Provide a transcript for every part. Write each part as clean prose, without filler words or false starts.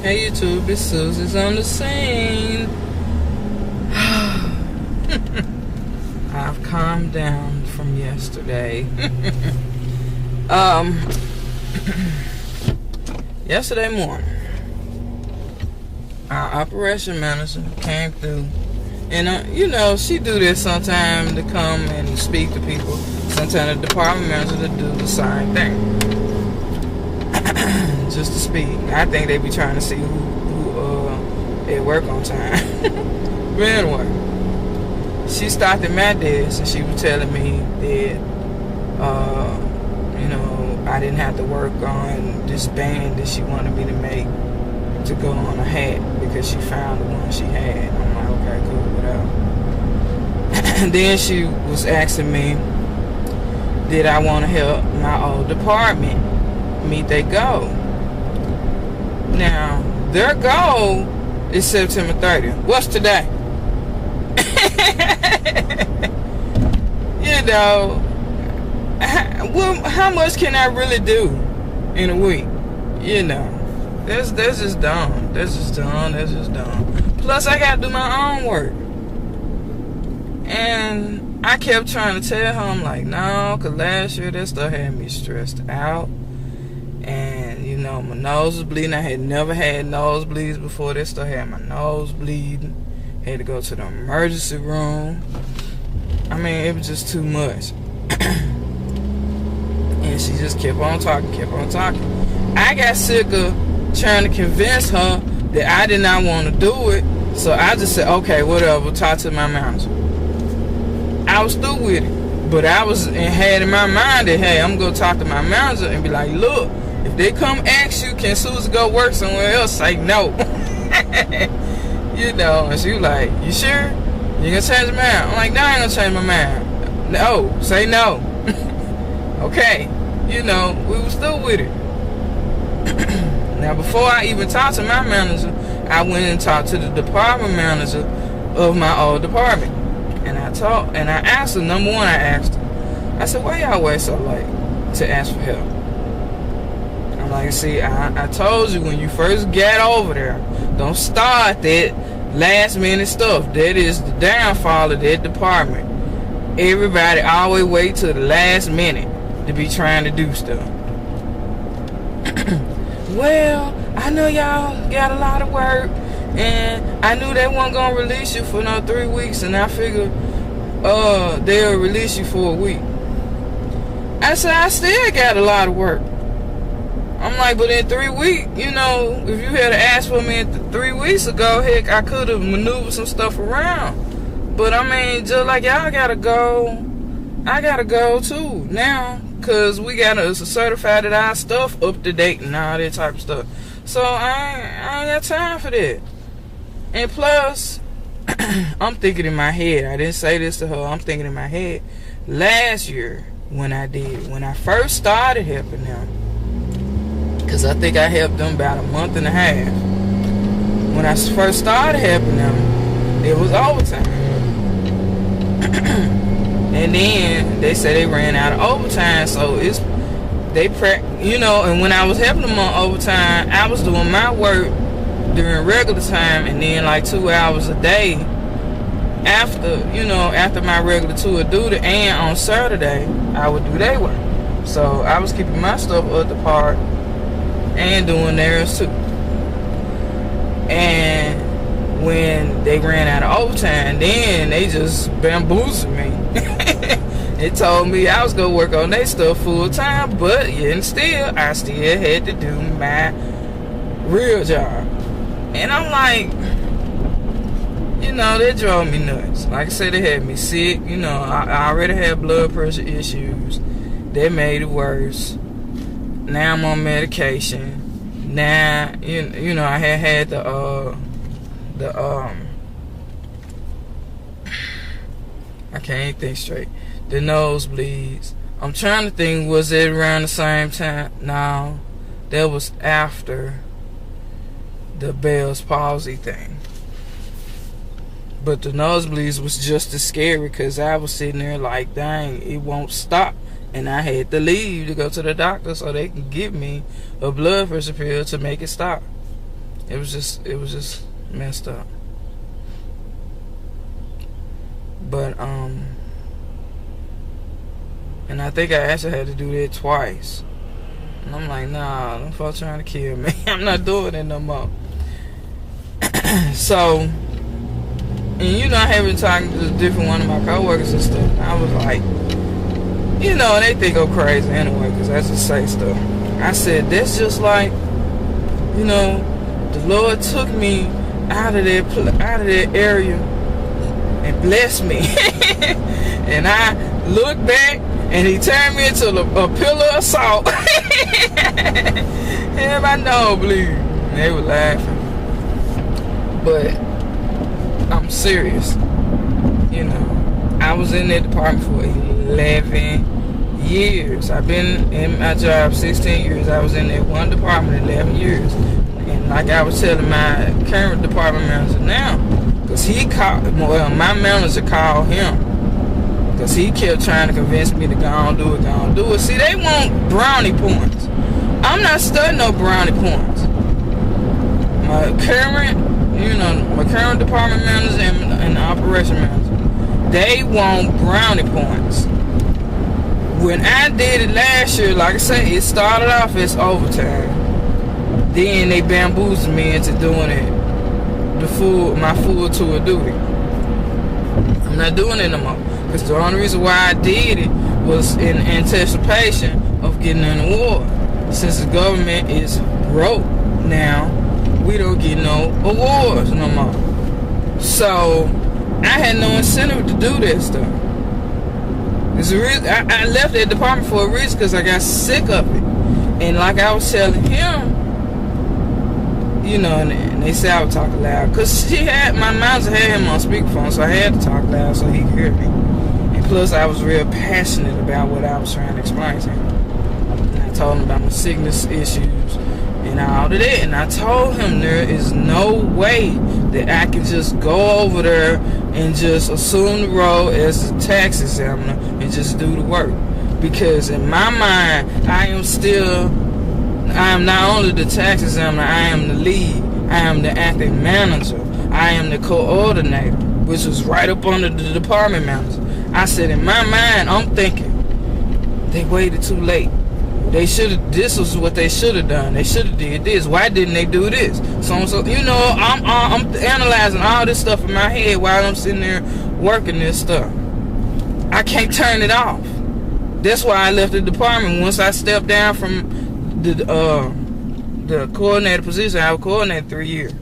Hey YouTube, it's Susie's on the scene. I've calmed down from yesterday. Yesterday morning, our operation manager came through, and you know, she do this sometimes to come and speak to people. Sometimes the department manager to do the same thing. Just to speak. I think they be trying to see who at work on time. But anyway, she stopped at my desk and she was telling me that you know, I didn't have to work on this band that she wanted me to make to go on a hat because she found the one she had. I'm like, okay, cool, whatever. And then she was asking me, did I want to help my old department meet their goal? Now, their goal is September 30th. What's today? You know, how much can I really do in a week? You know, that's just dumb. That's just dumb. That's just dumb. Plus, I got to do my own work. And I kept trying to tell her, I'm like, no, because last year that stuff had me stressed out. And, you know, my nose was bleeding. I had never had nosebleeds before. This stuff had my nose bleeding. Had to go to the emergency room. I mean, it was just too much. And she just kept on talking, kept on talking. I got sick of trying to convince her that I did not want to do it. So I just said, okay, whatever, talk to my manager. I was through with it. But I was had in my mind that, hey, I'm going to talk to my manager and be like, look, if they come ask you, can Susan go work somewhere else? Say no. You know, and she was like, you sure? You gonna change your mind? I'm like, no, I ain't gonna change my mind. No, say no. Okay. You know, we was through with it. Now, before I even talked to my manager, I went and talked to the department manager of my old department. And I asked her, number one, I asked her, I said, why y'all wait so late to ask for help? I'm like, see, I told you when you first got over there, don't start that last minute stuff. That is the downfall of that department. Everybody always wait till the last minute to be trying to do stuff. Well, I know y'all got a lot of work, and I knew they weren't gonna release you for no 3 weeks, and I figured they'll release you for a week. I said, I still got a lot of work. I'm like, but in 3 weeks, you know, if you had asked for me 3 weeks ago, heck, I could have maneuvered some stuff around. But I mean, just like y'all gotta go, I gotta go too now, cause we gotta certify that our stuff up to date and all that type of stuff. So I ain't got time for that. And plus, I'm thinking in my head, I didn't say this to her, I'm thinking in my head, last year when I first started helping them, because I think I helped them about a month and a half. When I first started helping them, it was overtime. And then they said they ran out of overtime, so you know, and when I was helping them on overtime, I was doing my work during regular time, and then like 2 hours a day after my regular tour of duty, and on Saturday I would do their work. So I was keeping my stuff up to par and doing theirs too. And when they ran out of overtime, then they just bamboozled me. They told me I was gonna work on their stuff full time, but yet still, I still had to do my real job. And I'm like, you know, they drove me nuts. Like I said, they had me sick. You know, I already had blood pressure issues. They made it worse. Now I'm on medication. Now, you know, I had I can't think straight. The nosebleeds. I'm trying to think, was it around the same time? No, that was after the Bell's palsy thing. But the nosebleeds was just as scary because I was sitting there like, dang, it won't stop. And I had to leave to go to the doctor so they can give me a blood pressure pill to make it stop. It was just messed up. But and I think I actually had to do that twice. And I'm like, nah, them folks trying to kill me. I'm not doing it no more. So, and you know, I have been talking to different one of my coworkers and stuff. And I was like, you know, and they think I'm crazy anyway, because I just say stuff. I said, that's just like, you know, the Lord took me out of that area and blessed me. And I looked back and he turned me into a pillar of salt. And my nose bleed. And they were laughing. But I'm serious. You know, I was in that department for 11 years. I've been in my job 16 years. I was in that one department 11 years. And like I was telling my current department manager now, because he called, well, my manager called him, because he kept trying to convince me to go on do it. See, they want brownie points. I'm not studying no brownie points. My current department manager and the operation manager, they want brownie points. When I did it last year, like I said, it started off as overtime. Then they bamboozled me into doing it my full tour of duty. I'm not doing it no more. Because the only reason why I did it was in anticipation of getting an award. Since the government is broke now, we don't get no awards no more. So I had no incentive to do that stuff. There's a reason I left that department for a reason, because I got sick of it. And like I was telling him, you know, and they say I would talk loud, because my manager had him on speakerphone, so I had to talk loud so he could hear me. And plus, I was real passionate about what I was trying to explain to him. And I told him about my sickness issues and all of that. And I told him there is no way that I can just go over there and just assume the role as a tax examiner and just do the work. Because in my mind, I am not only the tax examiner, I am the lead, I am the acting manager, I am the coordinator, which was right up under the department manager. I said, in my mind, I'm thinking, they waited too late. This was what they should have done. They should have did this. Why didn't they do this? So you know, I'm analyzing all this stuff in my head while I'm sitting there working this stuff. I can't turn it off. That's why I left the department. Once I stepped down from the coordinator position, I was coordinator 3 years.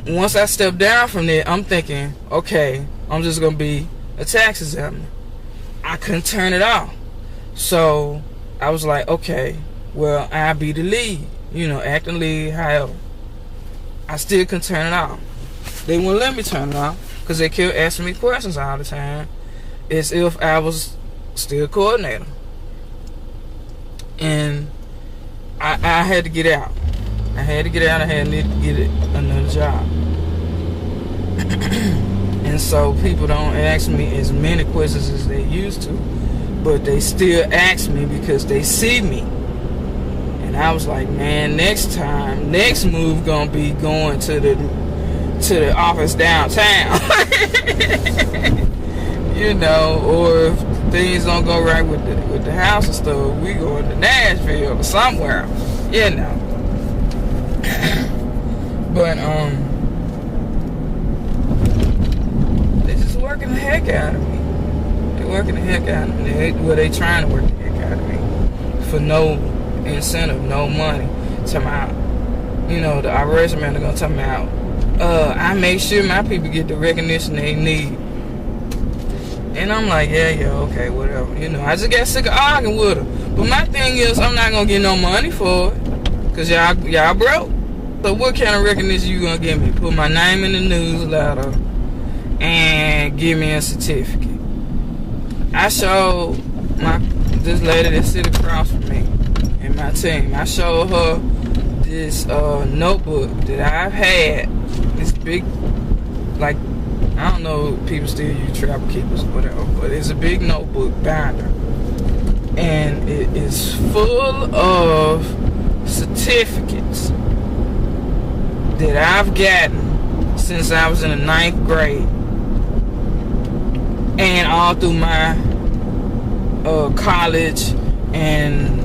Once I stepped down from there, I'm thinking, okay, I'm just gonna be a tax examiner. I couldn't turn it off. So I was like, okay, well, I'll be the lead, you know, acting lead, however. I still couldn't turn it off. They wouldn't let me turn it off because they kept asking me questions all the time as if I was still coordinator. And I had to get out. I had to get get another job. And so people don't ask me as many questions as they used to, but they still ask me because they see me. And I was like, man, next move gonna be going to the office downtown. You know, or if things don't go right with the house and stuff, we going to Nashville or somewhere, you know. But they just working the heck out of me. They working the heck out of me. They trying to work the heck out of me for no incentive, no money. Talking about, you know, the operation manager gonna tell me out. I make sure my people get the recognition they need. And I'm like, yeah, okay, whatever. You know, I just got sick of arguing with her. But my thing is, I'm not gonna get no money for it, cause y'all broke. So what kind of recognition you gonna give me? Put my name in the newsletter and give me a certificate. I showed this lady that sit across from me in my team. I showed her this notebook that I've had. This big, like, I don't know if people still use travel keepers or whatever, but it's a big notebook binder. And it is full of certificates that I've gotten since I was in the 9th grade and all through my college and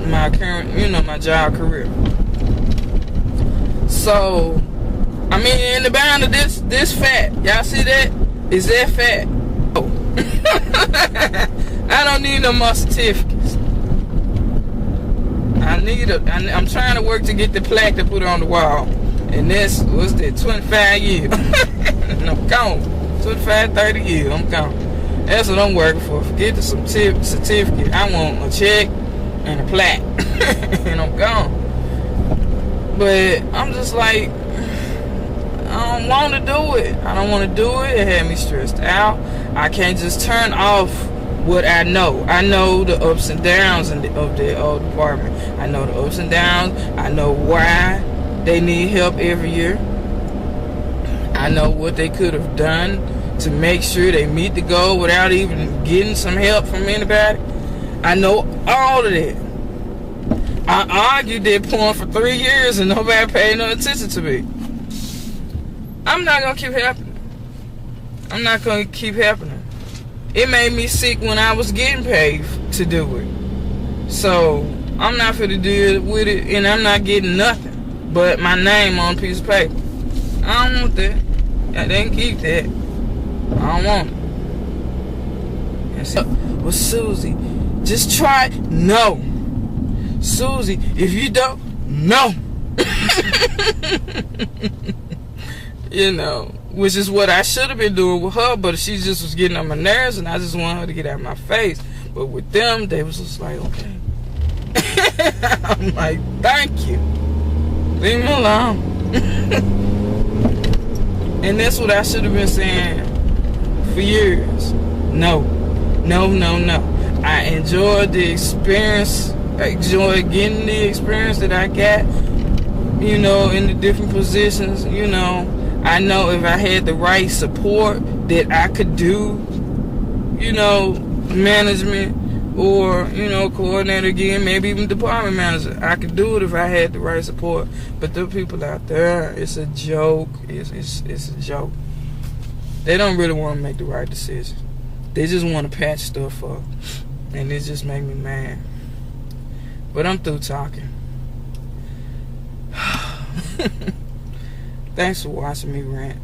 my current, my job career. So, I mean, in the bound of this fat, y'all see that? Is that fat? Oh. I don't need no more certificates. I'm trying to work to get the plaque to put on the wall. And that's, what's that, 25 years. I'm gone. 25, 30 years, I'm gone. That's what I'm working for. Forget the certificate. I want a check and a plaque. And I'm gone. But I'm just like, I don't want to do it. I don't want to do it. It had me stressed out. I can't just turn off what I know. I know the ups and downs of the old department. I know the ups and downs. I know why they need help every year. I know what they could have done to make sure they meet the goal without even getting some help from anybody. I know all of that. I argued that point for 3 years and nobody paid no attention to me. I'm not going to keep happening. I'm not going to keep happening. It made me sick when I was getting paid to do it. So, I'm not finna deal with it, and I'm not getting nothing but my name on a piece of paper. I don't want that. I didn't keep that. I don't want it. And so, well, Susie, just try it. No. Susie, if you don't, no. Which is what I should have been doing with her, but she just was getting on my nerves, and I just wanted her to get out of my face. But with them, they was just like, okay. I'm like, thank you. Leave me alone. And that's what I should have been saying for years. No. No, no, no. I enjoyed the experience. I enjoyed getting the experience that I got, in the different positions, I know if I had the right support that I could do, management or, coordinator again, maybe even department manager. I could do it if I had the right support. But the people out there, it's a joke. It's a joke. They don't really want to make the right decision. They just want to patch stuff up. And it just make me mad. But I'm through talking. Thanks for watching me rant.